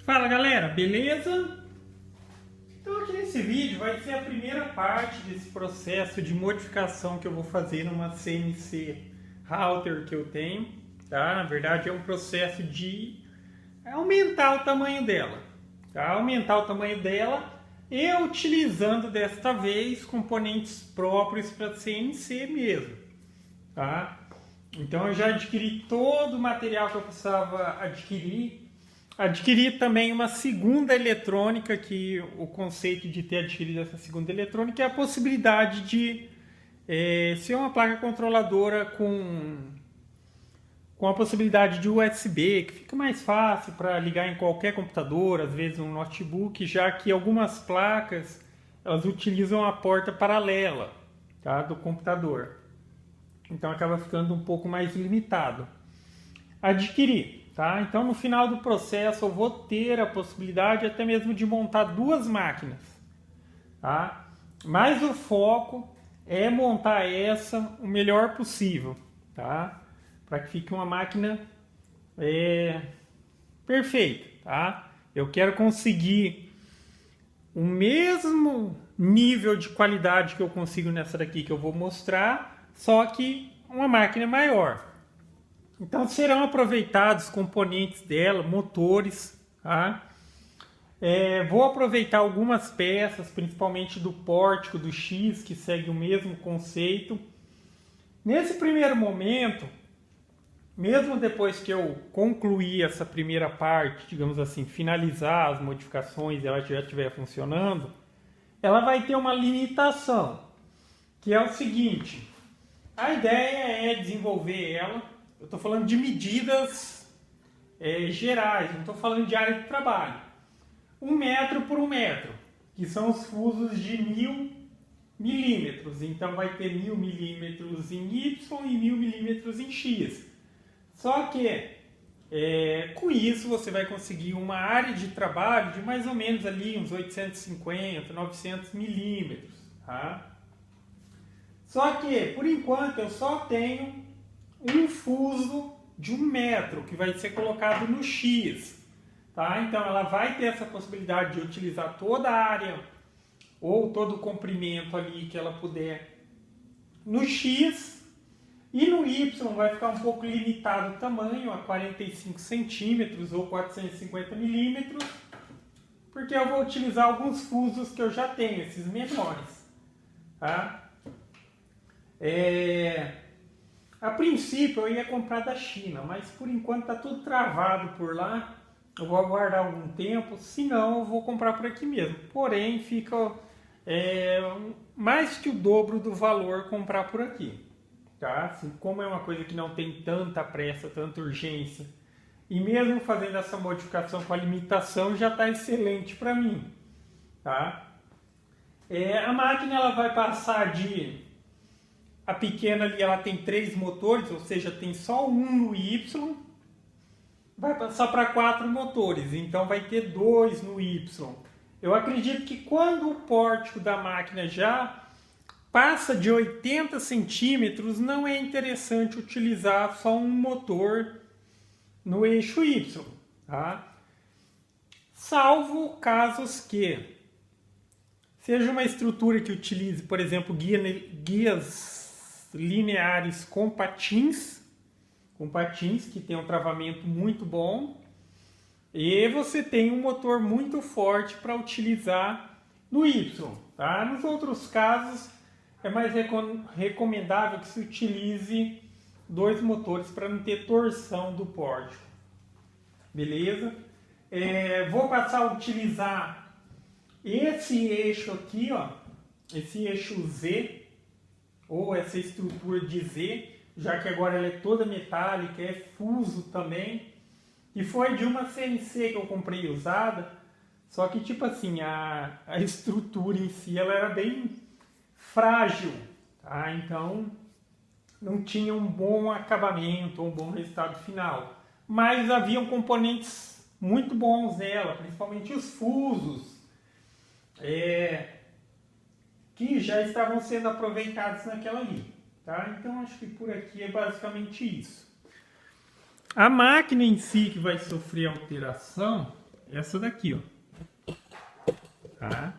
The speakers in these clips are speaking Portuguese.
Fala galera, beleza? Então aqui nesse vídeo vai ser a primeira parte desse processo de modificação que eu vou fazer numa CNC router que eu tenho, tá? Na verdade é um processo de aumentar o tamanho dela, tá? Aumentar o tamanho dela e utilizando desta vez componentes próprios para CNC mesmo, tá? Então eu já adquiri todo o material que eu precisava adquirir. Adquiri também uma segunda eletrônica, que o conceito de ter adquirido essa segunda eletrônica é a possibilidade de ser uma placa controladora com a possibilidade de USB, que fica mais fácil para ligar em qualquer computador, às vezes um notebook, já que algumas placas elas utilizam a porta paralela, tá, do computador. Então acaba ficando um pouco mais limitado. Adquiri. Tá? Então, no final do processo, eu vou ter a possibilidade até mesmo de montar duas máquinas. Tá? Mas o foco é montar essa o melhor possível. Tá? Para que fique uma máquina perfeita. Tá? Eu quero conseguir o mesmo nível de qualidade que eu consigo nessa daqui que eu vou mostrar, só que uma máquina maior. Então serão aproveitados componentes dela, motores, tá? Vou aproveitar algumas peças, principalmente do pórtico, do X, que segue o mesmo conceito. Nesse primeiro momento, mesmo depois que eu concluir essa primeira parte, digamos assim, finalizar as modificações e ela já estiver funcionando, ela vai ter uma limitação, que é o seguinte: a ideia é desenvolver ela. Eu estou falando de medidas gerais, não estou falando de área de trabalho. 1 metro por 1 metro, que são os fusos de 1000 milímetros. Então vai ter 1000 milímetros em Y e 1000 milímetros em X. Só que com isso você vai conseguir uma área de trabalho de mais ou menos ali uns 850, 900 milímetros. Tá? Só que por enquanto eu só tenho um fuso de 1 metro que vai ser colocado no X, tá? Então ela vai ter essa possibilidade de utilizar toda a área ou todo o comprimento ali que ela puder no X, e no Y vai ficar um pouco limitado o tamanho a 45 centímetros ou 450 milímetros, porque eu vou utilizar alguns fusos que eu já tenho, esses menores, tá? A princípio eu ia comprar da China, mas por enquanto está tudo travado por lá. Eu vou aguardar algum tempo, senão eu vou comprar por aqui mesmo. Porém, fica mais que o dobro do valor comprar por aqui. Tá? Assim, como é uma coisa que não tem tanta pressa, tanta urgência, e mesmo fazendo essa modificação com a limitação já está excelente para mim. Tá? A máquina ela vai passar de... A pequena ali ela tem 3 motores, ou seja, tem só um no Y. Vai passar para 4 motores, então vai ter 2 no Y. Eu acredito que quando o pórtico da máquina já passa de 80 centímetros, não é interessante utilizar só um motor no eixo Y. Tá? Salvo casos que seja uma estrutura que utilize, por exemplo, guias lineares com patins, que tem um travamento muito bom, e você tem um motor muito forte para utilizar no Y. Tá? Nos outros casos é mais recomendável que se utilize 2 motores para não ter torção do pórtico. Beleza? Vou passar a utilizar esse eixo aqui, ó, esse eixo Z, ou essa estrutura de Z, já que agora ela é toda metálica, é fuso também, e foi de uma CNC que eu comprei usada, só que tipo assim, a estrutura em si ela era bem frágil, tá? Então não tinha um bom acabamento, um bom resultado final, mas haviam componentes muito bons nela, principalmente os fusos, que já estavam sendo aproveitados naquela ali. Tá? Então acho que por aqui é basicamente isso. A máquina em si que vai sofrer alteração essa daqui, ó. Tá?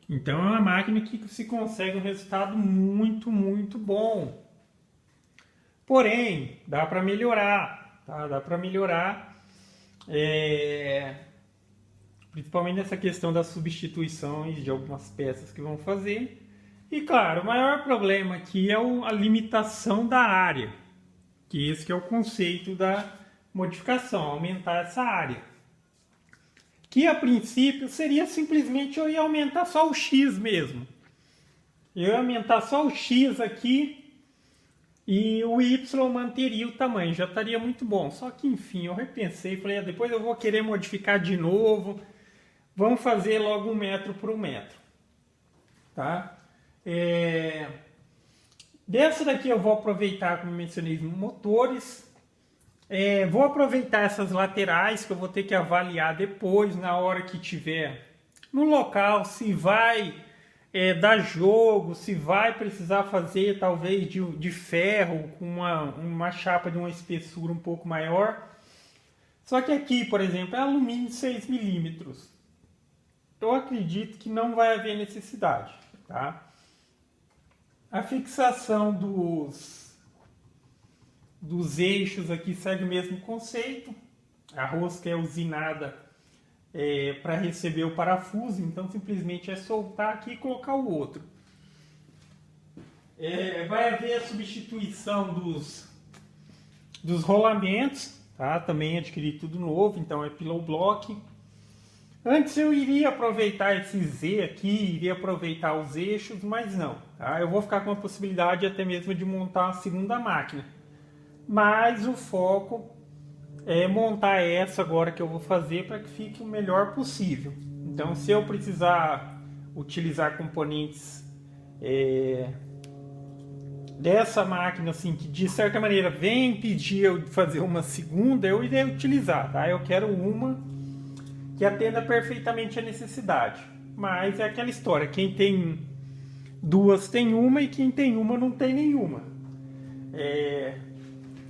Então é uma máquina que se consegue um resultado muito, muito bom. Porém, dá para melhorar, tá? Dá para melhorar, principalmente nessa questão das substituições de algumas peças que vão fazer. E claro, o maior problema aqui é a limitação da área, que esse que é o conceito da modificação, aumentar essa área. Que a princípio seria simplesmente eu ia aumentar só o X mesmo. Eu ia aumentar só o X aqui e o Y manteria o tamanho, já estaria muito bom. Só que enfim, eu repensei e falei, depois eu vou querer modificar de novo. Vamos fazer logo 1 metro por 1 metro. Tá? Dessa daqui eu vou aproveitar, como mencionei, motores. Vou aproveitar essas laterais que eu vou ter que avaliar depois, na hora que tiver no local, se vai dar jogo, se vai precisar fazer talvez de ferro com uma chapa de uma espessura um pouco maior. Só que aqui, por exemplo, é alumínio 6 milímetros. Eu acredito que não vai haver necessidade. Tá? A fixação dos eixos aqui segue o mesmo conceito. A rosca é usinada para receber o parafuso, então simplesmente é soltar aqui e colocar o outro. Vai haver a substituição dos rolamentos, tá? Também adquiri tudo novo, então é pillow block. Antes eu iria aproveitar esse Z aqui, iria aproveitar os eixos, mas não. Tá? Eu vou ficar com a possibilidade até mesmo de montar uma segunda máquina. Mas o foco é montar essa agora que eu vou fazer para que fique o melhor possível. Então, se eu precisar utilizar componentes dessa máquina, assim, que de certa maneira vem pedir eu fazer uma segunda, eu irei utilizar. Tá? Eu quero uma que atenda perfeitamente a necessidade. Mas é aquela história, quem tem duas tem uma e quem tem uma não tem nenhuma.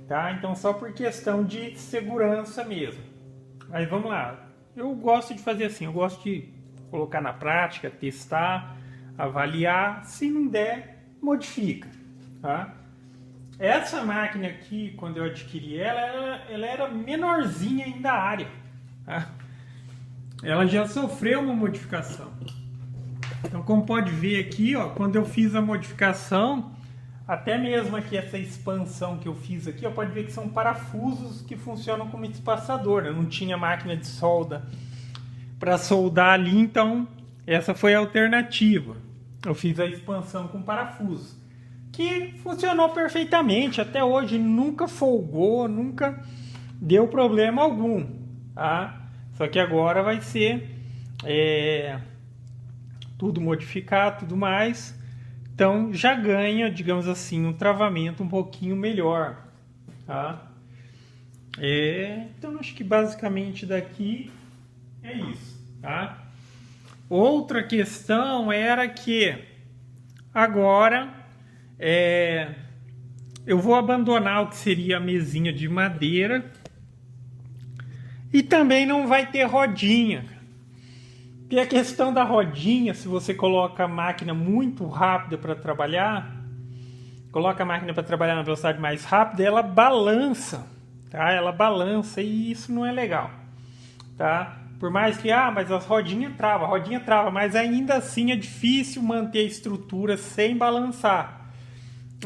Tá? Então só por questão de segurança mesmo. Mas vamos lá. Eu gosto de fazer assim, eu gosto de colocar na prática, testar, avaliar. Se não der, modifica. Tá? Essa máquina aqui, quando eu adquiri ela era menorzinha ainda a área. Tá? Ela já sofreu uma modificação. Então, como pode ver aqui, ó, quando eu fiz a modificação, até mesmo aqui essa expansão que eu fiz aqui, ó, pode ver que são parafusos que funcionam como espaçador. Eu não tinha máquina de solda para soldar ali, então essa foi a alternativa. Eu fiz a expansão com parafusos, que funcionou perfeitamente. Até hoje nunca folgou, nunca deu problema algum. Tá? Só que agora vai ser tudo modificado, tudo mais. Então já ganha, digamos assim, um travamento um pouquinho melhor. Tá? Então acho que basicamente daqui é isso. Tá? Outra questão era que agora eu vou abandonar o que seria a mesinha de madeira. E também não vai ter rodinha. E a questão da rodinha, se você coloca a máquina muito rápida para trabalhar, coloca a máquina para trabalhar na velocidade mais rápida, ela balança. Tá? Ela balança e isso não é legal. Tá? Por mais que, mas as rodinha trava, mas ainda assim é difícil manter a estrutura sem balançar.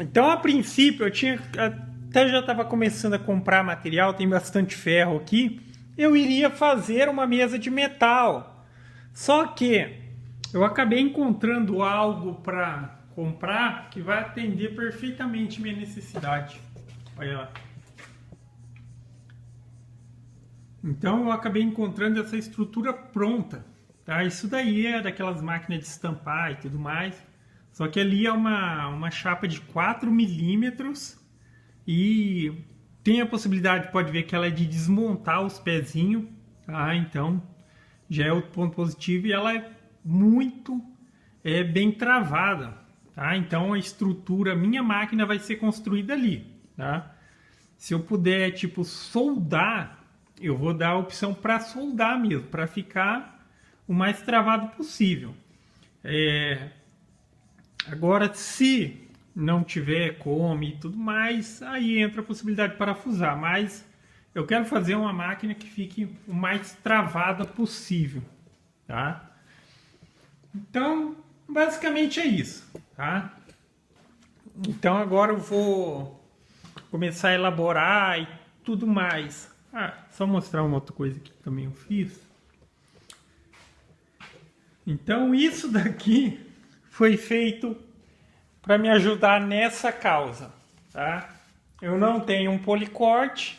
Então, a princípio, até já estava começando a comprar material, tem bastante ferro aqui. Eu iria fazer uma mesa de metal. Só que eu acabei encontrando algo para comprar que vai atender perfeitamente minha necessidade. Olha lá. Então eu acabei encontrando essa estrutura pronta. Tá? Isso daí é daquelas máquinas de estampar e tudo mais. Só que ali é uma chapa de 4 milímetros e tem a possibilidade, pode ver que ela é de desmontar os pezinhos, tá? Então já é outro ponto positivo e ela é muito bem travada, tá? Então a estrutura, minha máquina vai ser construída ali, tá? Se eu puder, tipo, soldar eu vou dar a opção para soldar mesmo, para ficar o mais travado possível. Agora, se não tiver como e tudo mais, aí entra a possibilidade de parafusar, mas eu quero fazer uma máquina que fique o mais travada possível, tá? Então, basicamente é isso, tá? Então agora eu vou começar a elaborar e tudo mais. Só mostrar uma outra coisa aqui que também eu fiz. Então isso daqui foi feito para me ajudar nessa causa, tá? Eu não tenho um policorte,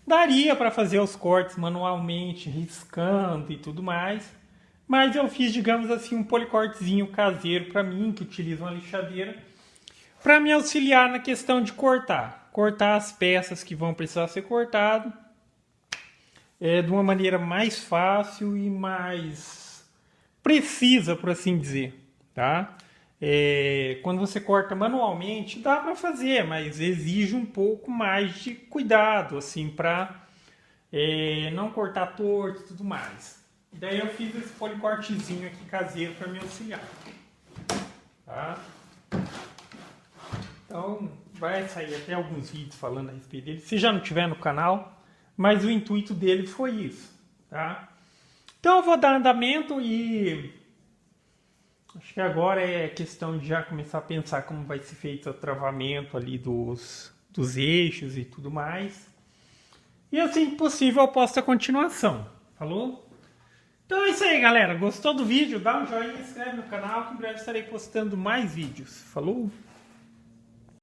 daria para fazer os cortes manualmente, riscando e tudo mais, mas eu fiz, digamos assim, um policortezinho caseiro para mim, que utiliza uma lixadeira, para me auxiliar na questão de cortar as peças que vão precisar ser cortadas de uma maneira mais fácil e mais precisa, por assim dizer, tá? Quando você corta manualmente, dá para fazer, mas exige um pouco mais de cuidado, assim, para não cortar torto e tudo mais. E daí eu fiz esse policortezinho aqui caseiro para me auxiliar, tá? Então, vai sair até alguns vídeos falando a respeito dele, se já não tiver no canal, mas o intuito dele foi isso, tá? Então eu vou dar andamento e acho que agora é questão de já começar a pensar como vai ser feito o travamento ali dos eixos e tudo mais. E assim que possível eu posto a continuação, falou? Então é isso aí, galera. Gostou do vídeo? Dá um joinha, se inscreve no canal que em breve estarei postando mais vídeos. Falou?